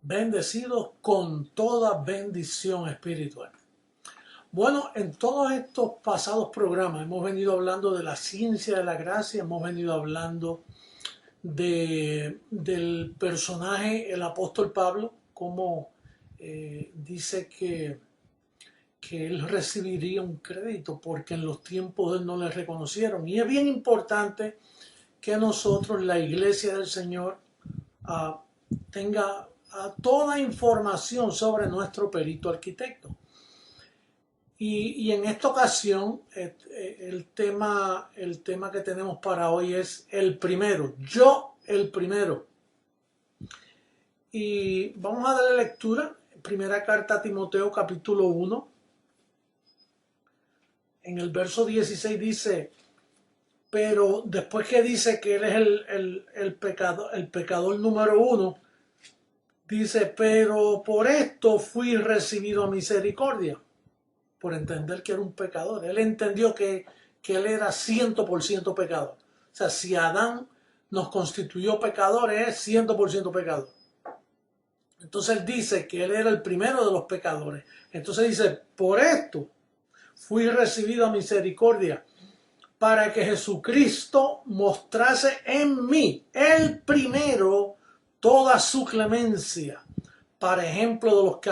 bendecidos con toda bendición espiritual. Bueno, en todos estos pasados programas hemos venido hablando de la ciencia de la gracia, hemos venido hablando del personaje, el apóstol Pablo, como dice que él recibiría un crédito porque en los tiempos de él no le reconocieron. Y es bien importante que nosotros, la iglesia del Señor, tenga toda información sobre nuestro perito arquitecto. Y en esta ocasión, el tema que tenemos para hoy es el primero, yo el primero. Y vamos a darle lectura, primera carta a Timoteo capítulo 1. En el verso 16 dice, pero después que dice que él es el pecador número 1, dice, pero por esto fui recibido a misericordia, por entender que era un pecador. Él entendió que él era 100% pecador. O sea, si Adán nos constituyó pecadores, es 100% pecador. Entonces él dice que él era el primero de los pecadores. Entonces dice, por esto fui recibido a misericordia, para que Jesucristo mostrase en mí, el primero, toda su clemencia, para ejemplo de los que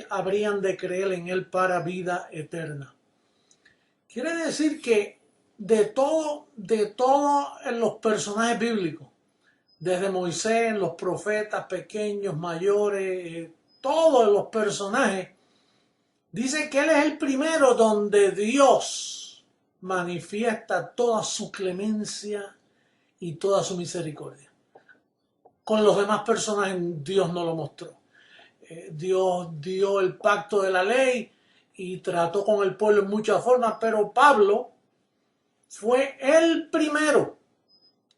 habrían de creer en él para vida eterna. Quiere decir que de todo en los personajes bíblicos, desde Moisés, los profetas pequeños, mayores, todos los personajes, dice que él es el primero donde Dios manifiesta toda su clemencia y toda su misericordia. Con los demás personajes Dios no lo mostró. Dios dio el pacto de la ley y trató con el pueblo en muchas formas, pero Pablo fue el primero.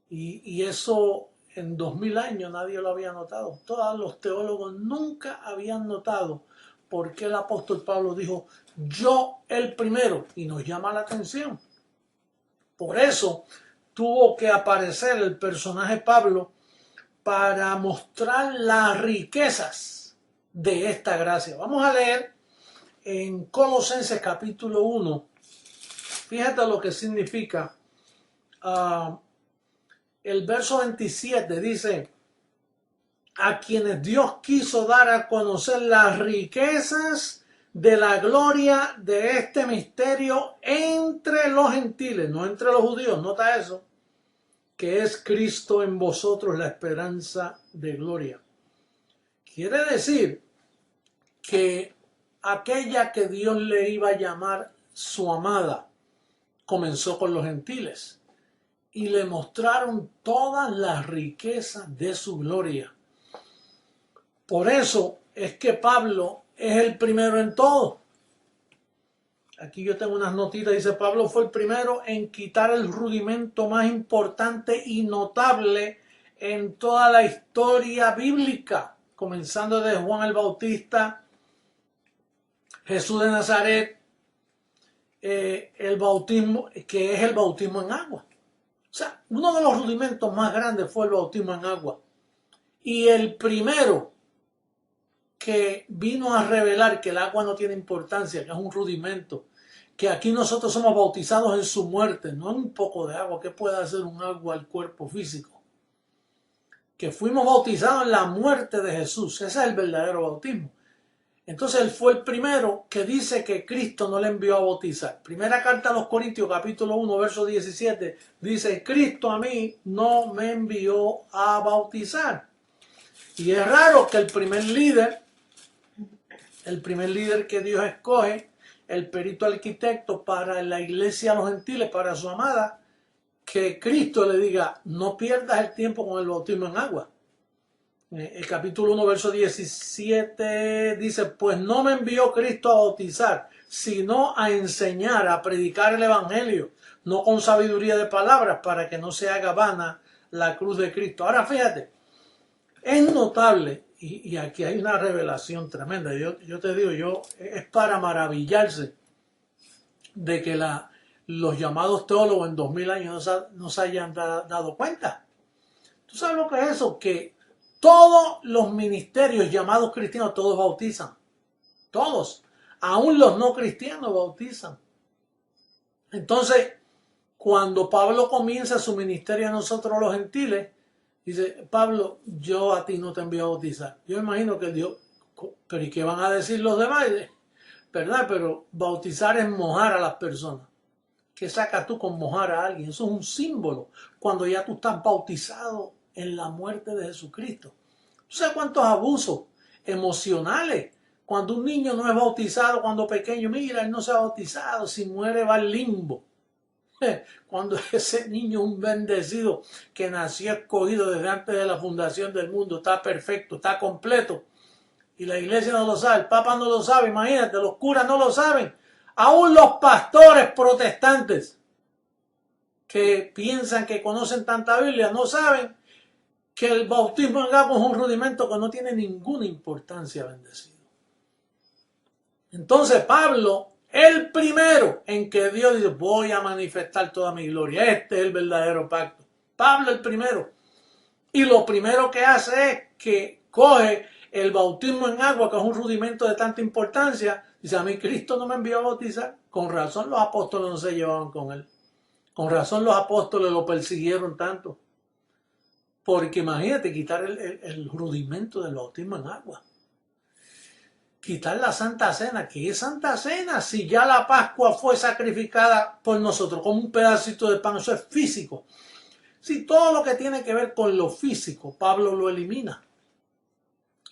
Y eso en 2000 años nadie lo había notado. Todos los teólogos nunca habían notado por qué el apóstol Pablo dijo, yo el primero, y nos llama la atención. Por eso tuvo que aparecer el personaje Pablo para mostrar las riquezas de esta gracia. Vamos a leer en Colosenses capítulo 1. Fíjate lo que significa. El verso 27 dice, a quienes Dios quiso dar a conocer las riquezas de la gloria de este misterio entre los gentiles, no entre los judíos, nota eso, que es Cristo en vosotros, la esperanza de gloria. Quiere decir que aquella que Dios le iba a llamar su amada comenzó con los gentiles y le mostraron todas las riquezas de su gloria. Por eso es que Pablo es el primero en todo. Aquí yo tengo unas notitas, dice Pablo fue el primero en quitar el rudimento más importante y notable en toda la historia bíblica, comenzando desde Juan el Bautista, Jesús de Nazaret, el bautismo, que es el bautismo en agua. O sea, uno de los rudimentos más grandes fue el bautismo en agua. Y el primero que vino a revelar que el agua no tiene importancia, que es un rudimento, que aquí nosotros somos bautizados en su muerte, no en un poco de agua, que puede hacer un agua al cuerpo físico. Que fuimos bautizados en la muerte de Jesús, ese es el verdadero bautismo. Entonces él fue el primero que dice que Cristo no le envió a bautizar. Primera carta a los Corintios, capítulo 1, verso 17, dice, Cristo a mí no me envió a bautizar. Y es raro que el primer líder que Dios escoge, el perito arquitecto para la iglesia a los gentiles, para su amada, que Cristo le diga, no pierdas el tiempo con el bautismo en agua. El capítulo 1, verso 17 dice, pues no me envió Cristo a bautizar, sino a enseñar, a predicar el evangelio, no con sabiduría de palabras, para que no se haga vana la cruz de Cristo. Ahora fíjate, es notable, y aquí hay una revelación tremenda, yo te digo, es para maravillarse de que los llamados teólogos en 2000 años no se hayan dado cuenta. ¿Tú sabes lo que es eso? Que Todos los ministerios llamados cristianos, todos bautizan. Todos. Aún los no cristianos bautizan. Entonces, cuando Pablo comienza su ministerio a nosotros los gentiles, dice, Pablo, yo a ti no te envío a bautizar. Yo imagino que él dijo, pero ¿y qué van a decir los demás? ¿Verdad? Pero bautizar es mojar a las personas. ¿Qué sacas tú con mojar a alguien? Eso es un símbolo. Cuando ya tú estás bautizado en la muerte de Jesucristo. ¿Tú sabes cuántos abusos emocionales? Cuando un niño no es bautizado, cuando pequeño, mira, él no se ha bautizado, si muere va al limbo. Cuando ese niño es un bendecido que nació escogido desde antes de la fundación del mundo, está perfecto, está completo. Y la iglesia no lo sabe, el Papa no lo sabe, imagínate, los curas no lo saben. Aún los pastores protestantes que piensan que conocen tanta Biblia no saben que el bautismo en agua es un rudimento que no tiene ninguna importancia, bendecido. Entonces Pablo, el primero en que Dios dice, voy a manifestar toda mi gloria. Este es el verdadero pacto. Pablo el primero. Y lo primero que hace es que coge el bautismo en agua, que es un rudimento de tanta importancia. Dice, a mí Cristo no me envió a bautizar. Con razón los apóstoles no se llevaban con él. Con razón los apóstoles lo persiguieron tanto. Porque imagínate quitar el rudimento del bautismo en agua. Quitar la Santa Cena. ¿Qué es Santa Cena? Si ya la Pascua fue sacrificada por nosotros como un pedacito de pan, eso es físico. Si todo lo que tiene que ver con lo físico, Pablo lo elimina.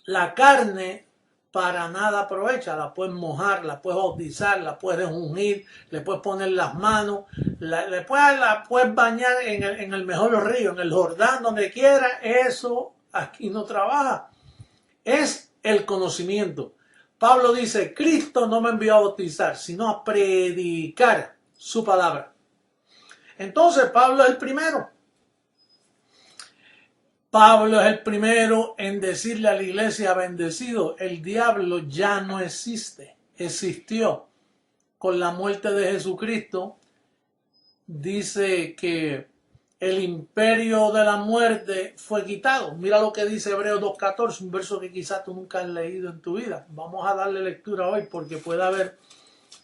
La carne para nada aprovecha, la puedes mojar, la puedes bautizar, la puedes ungir, le puedes poner las manos, la puedes bañar en el mejor río, en el Jordán, donde quiera. Eso aquí no trabaja. Es el conocimiento. Pablo dice, Cristo no me envió a bautizar, sino a predicar su palabra. Entonces Pablo es el primero. Pablo es el primero en decirle a la iglesia, bendecido, el diablo ya no existe, existió. Con la muerte de Jesucristo, dice que el imperio de la muerte fue quitado. Mira lo que dice Hebreos 2.14, un verso que quizás tú nunca has leído en tu vida. Vamos a darle lectura hoy porque puede haber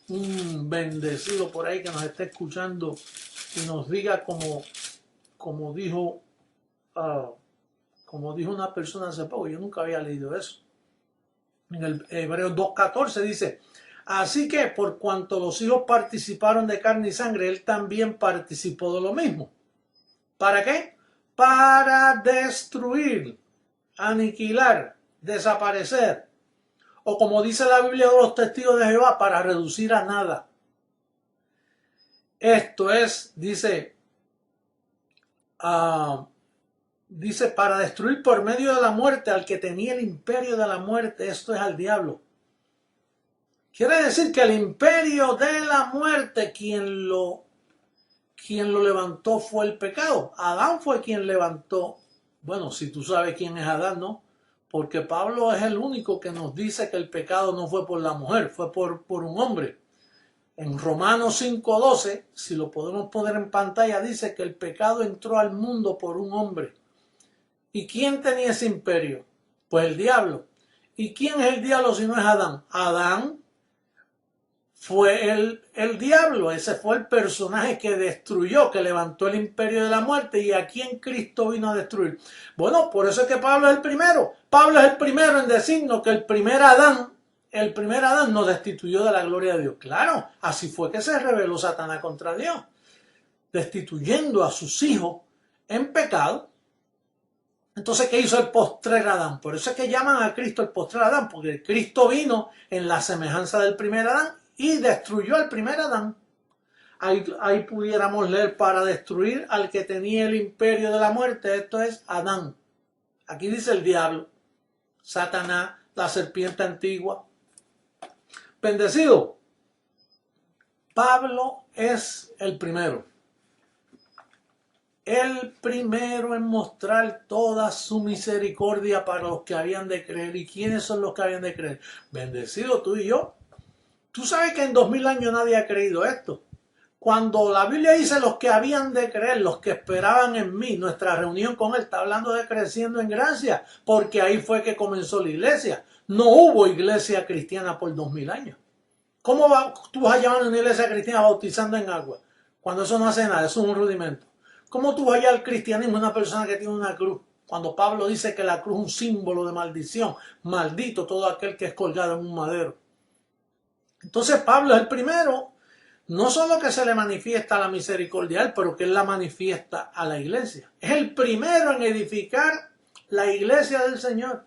un bendecido por ahí que nos esté escuchando y nos diga como dijo una persona hace poco, yo nunca había leído eso. En el Hebreos 2.14 dice, así que por cuanto los hijos participaron de carne y sangre, él también participó de lo mismo. ¿Para qué? Para destruir, aniquilar, desaparecer. O como dice la Biblia de los testigos de Jehová, para reducir a nada. Esto es, dice, para destruir por medio de la muerte al que tenía el imperio de la muerte, esto es al diablo. Quiere decir que el imperio de la muerte, quien lo levantó fue el pecado. Adán fue quien levantó. Bueno, si tú sabes quién es Adán, ¿no? Porque Pablo es el único que nos dice que el pecado no fue por la mujer, fue por un hombre. En Romanos 5.12, si lo podemos poner en pantalla, dice que el pecado entró al mundo por un hombre. ¿Y quién tenía ese imperio? Pues el diablo. ¿Y quién es el diablo si no es Adán? Adán fue el diablo. Ese fue el personaje que destruyó, que levantó el imperio de la muerte. ¿Y a quién Cristo vino a destruir? Bueno, por eso es que Pablo es el primero. Pablo es el primero en decirnos que el primer Adán nos destituyó de la gloria de Dios. Claro, así fue que se rebeló Satanás contra Dios, destituyendo a sus hijos en pecado. Entonces, ¿qué hizo el postrer Adán? Por eso es que llaman a Cristo el postrer Adán, porque Cristo vino en la semejanza del primer Adán y destruyó al primer Adán. Ahí pudiéramos leer, para destruir al que tenía el imperio de la muerte, esto es Adán. Aquí dice el diablo, Satanás, la serpiente antigua. Bendecido. Pablo es el primero. El primero en mostrar toda su misericordia para los que habían de creer. ¿Y quiénes son los que habían de creer? Bendecido tú y yo. Tú sabes que en 2000 años nadie ha creído esto. Cuando la Biblia dice los que habían de creer, los que esperaban en mí, nuestra reunión con Él está hablando de creciendo en gracia, porque ahí fue que comenzó la iglesia. No hubo iglesia cristiana por 2000 años. ¿Cómo tú vas a llamar a una iglesia cristiana bautizando en agua? Cuando eso no hace nada, eso es un rudimento. ¿Cómo tú vas a llamar al cristianismo a una persona que tiene una cruz? Cuando Pablo dice que la cruz es un símbolo de maldición, maldito todo aquel que es colgado en un madero. Entonces Pablo es el primero, no solo que se le manifiesta la misericordia a él, pero que él la manifiesta a la iglesia. Es el primero en edificar la iglesia del Señor.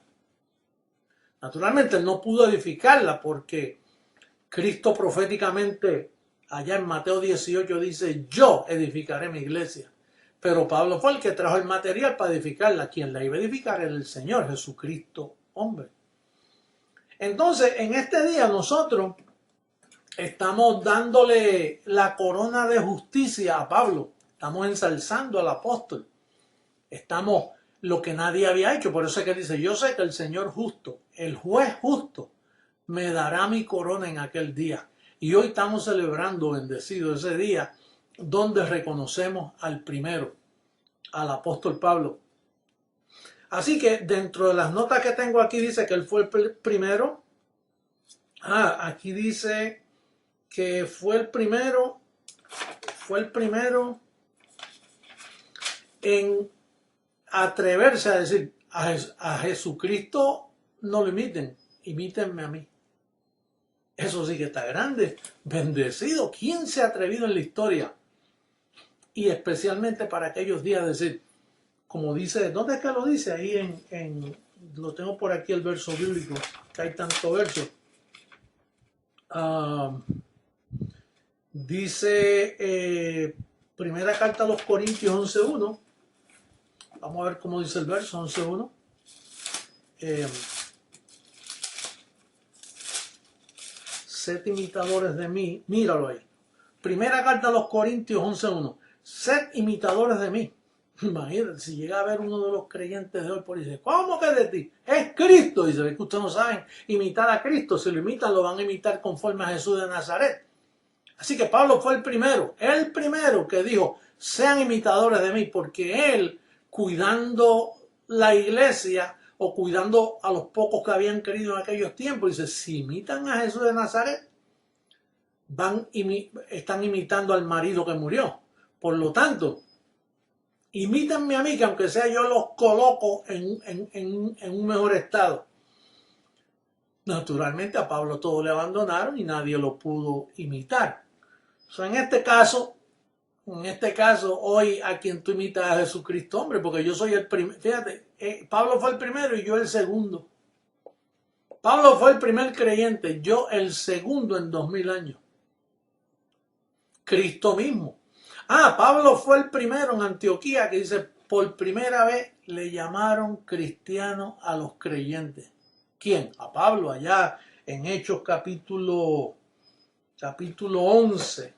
Naturalmente él no pudo edificarla porque Cristo proféticamente allá en Mateo 18 dice, yo edificaré mi iglesia. Pero Pablo fue el que trajo el material para edificarla. Quien la iba a edificar era el Señor Jesucristo, hombre. Entonces, en este día nosotros estamos dándole la corona de justicia a Pablo. Estamos ensalzando al apóstol. Estamos lo que nadie había hecho. Por eso es que dice, yo sé que el Señor justo, el juez justo, me dará mi corona en aquel día. Y hoy estamos celebrando, bendecido ese día, donde reconocemos al primero, al apóstol Pablo. Así que dentro de las notas que tengo aquí dice que él fue el primero. Aquí dice que fue el primero en atreverse a decir a Jesucristo no lo imiten, imítenme a mí. Eso sí que está grande, bendecido. ¿Quién se ha atrevido en la historia? Y especialmente para aquellos días decir, como dice, ¿dónde es que lo dice? Ahí lo tengo por aquí el verso bíblico, que hay tanto verso. Dice primera carta a los Corintios 11.1. Vamos a ver cómo dice el verso 11.1. Sed imitadores de mí. Míralo ahí. Primera carta a los Corintios 11.1. Sed imitadores de mí. Imagínate, si llega a ver uno de los creyentes de hoy por ahí, dice, ¿cómo que de ti? Es Cristo. Dice, es que ustedes no saben imitar a Cristo. Si lo imitan, lo van a imitar conforme a Jesús de Nazaret. Así que Pablo fue el primero que dijo, sean imitadores de mí, porque él, cuidando la iglesia o cuidando a los pocos que habían querido en aquellos tiempos, dice, si imitan a Jesús de Nazaret, están imitando al marido que murió. Por lo tanto, imítanme a mí, que aunque sea yo los coloco en un mejor estado. Naturalmente a Pablo todos le abandonaron y nadie lo pudo imitar. En este caso, hoy a quien tú imitas a Jesucristo, hombre, porque yo soy el primero. Fíjate, Pablo fue el primero y yo el segundo. Pablo fue el primer creyente, yo el segundo en 2000 años. Cristo mismo. Pablo fue el primero en Antioquía que dice, por primera vez le llamaron cristiano a los creyentes. ¿Quién? A Pablo, allá en Hechos capítulo 11,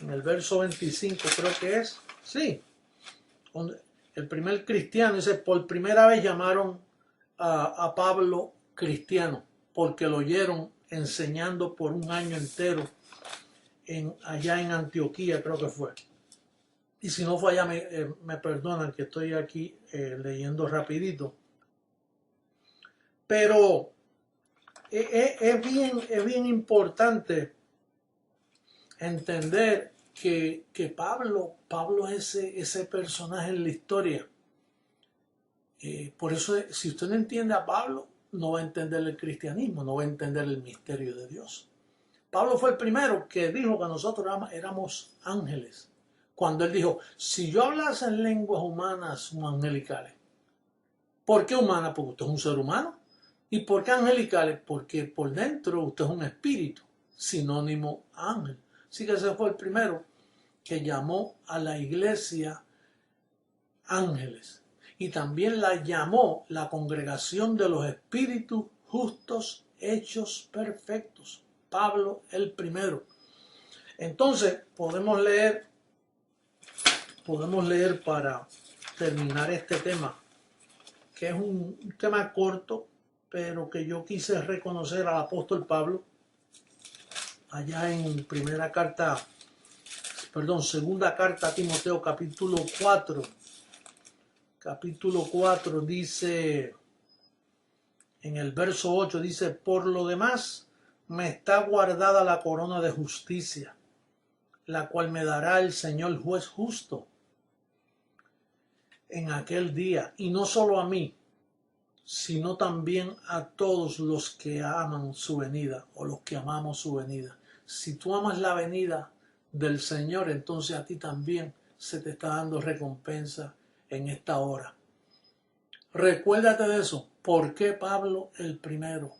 en el verso 25 creo que es. Sí, el primer cristiano dice, por primera vez llamaron a Pablo cristiano, porque lo oyeron enseñando por un año entero allá en Antioquía, creo que fue. Y si no fue allá, me perdonan que estoy aquí leyendo rapidito. Pero es bien importante entender que Pablo es ese personaje en la historia. Por eso, si usted no entiende a Pablo, no va a entender el cristianismo, no va a entender el misterio de Dios. Pablo fue el primero que dijo que nosotros éramos ángeles. Cuando él dijo, si yo hablase en lenguas humanas o angelicales. ¿Por qué humanas? Porque usted es un ser humano. ¿Y por qué angelicales? Porque por dentro usted es un espíritu, sinónimo a ángel. Así que ese fue el primero que llamó a la iglesia ángeles. Y también la llamó la congregación de los espíritus justos hechos perfectos. Pablo el primero. Entonces podemos leer para terminar este tema, que es un tema corto, pero que yo quise reconocer al apóstol Pablo allá en primera carta segunda carta a Timoteo, capítulo 4. Capítulo 4 dice, en el verso 8 dice, por lo demás me está guardada la corona de justicia, la cual me dará el Señor juez justo en aquel día, y no solo a mí, sino también a todos los que aman su venida, o los que amamos su venida. Si tú amas la venida del Señor, entonces a ti también se te está dando recompensa en esta hora. Recuérdate de eso. ¿Por qué Pablo el primero?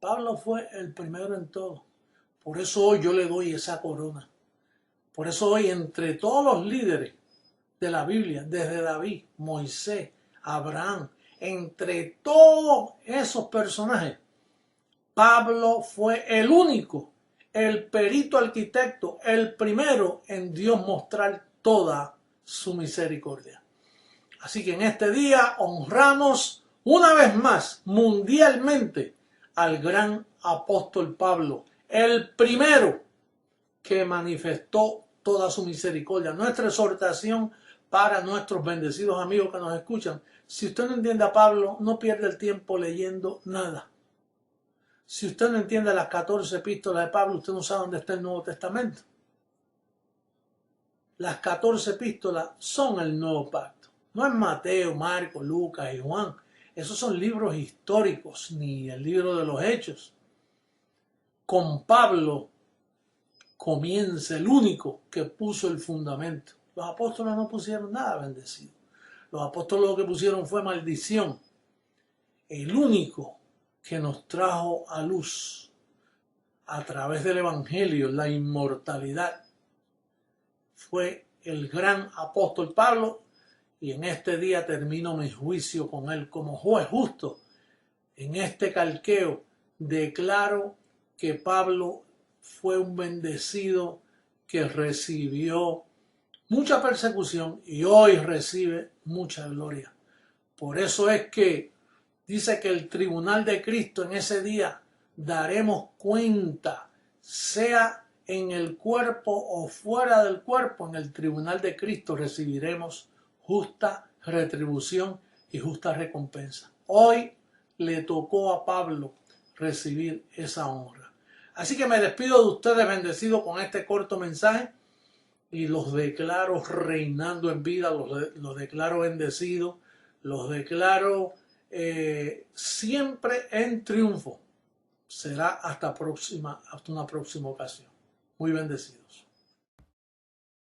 Pablo fue el primero en todo. Por eso hoy yo le doy esa corona. Por eso hoy, entre todos los líderes de la Biblia, desde David, Moisés, Abraham, entre todos esos personajes, Pablo fue el único, el perito arquitecto, el primero en Dios mostrar toda su misericordia. Así que en este día honramos una vez más mundialmente al gran apóstol Pablo, el primero que manifestó toda su misericordia. Nuestra exhortación para nuestros bendecidos amigos que nos escuchan: si usted no entiende a Pablo, no pierda el tiempo leyendo nada. Si usted no entiende las 14 epístolas de Pablo, usted no sabe dónde está el Nuevo Testamento. Las 14 epístolas son el Nuevo Pacto. No es Mateo, Marcos, Lucas y Juan. Esos son libros históricos, ni el libro de los Hechos. Con Pablo comienza el único que puso el fundamento. Los apóstoles no pusieron nada bendecido. Los apóstoles lo que pusieron fue maldición. El único que nos trajo a luz a través del Evangelio la inmortalidad fue el gran apóstol Pablo, y en este día termino mi juicio con él como juez justo. En este calqueo declaro que Pablo fue un bendecido que recibió mucha persecución y hoy recibe mucha gloria. Por eso es que dice que el tribunal de Cristo en ese día daremos cuenta, sea en el cuerpo o fuera del cuerpo. En el tribunal de Cristo recibiremos justa retribución y justa recompensa. Hoy le tocó a Pablo recibir esa honra. Así que me despido de ustedes bendecidos con este corto mensaje y los declaro reinando en vida, los declaro bendecidos, los declaro siempre en triunfo. Será hasta una próxima ocasión. Muy bendecidos.